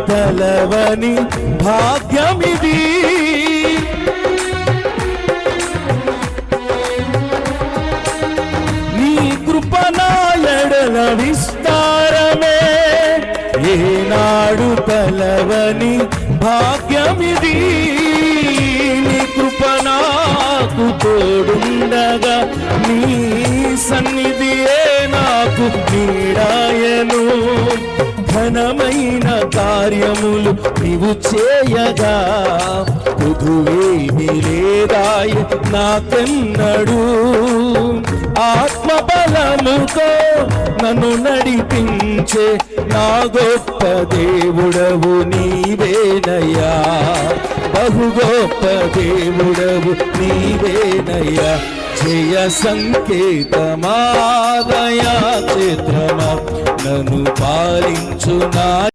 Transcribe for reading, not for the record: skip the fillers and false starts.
తలవని భాగ్యమిది. నీ కృపణాయడల విస్తారమే ఏనాడు తలవని భాగ్యమిది. నీ కృపణాకు తోడుండగా నీ సన్నిధియే నాకు నీడాయను. ఘనమైన కార్యములు నీవు చేయగా కుదువేమి లేదాయ నాకెన్నడు. ఆత్మబలముతో నన్ను నడిపించే నా గొప్ప దేవుడవు నీవేనయ్యా. బహు గొప్ప దేవుడవు నీవేనయ్యా. జయ సంకేతమా దయా చిత్రమా నన్ను పాలించు నా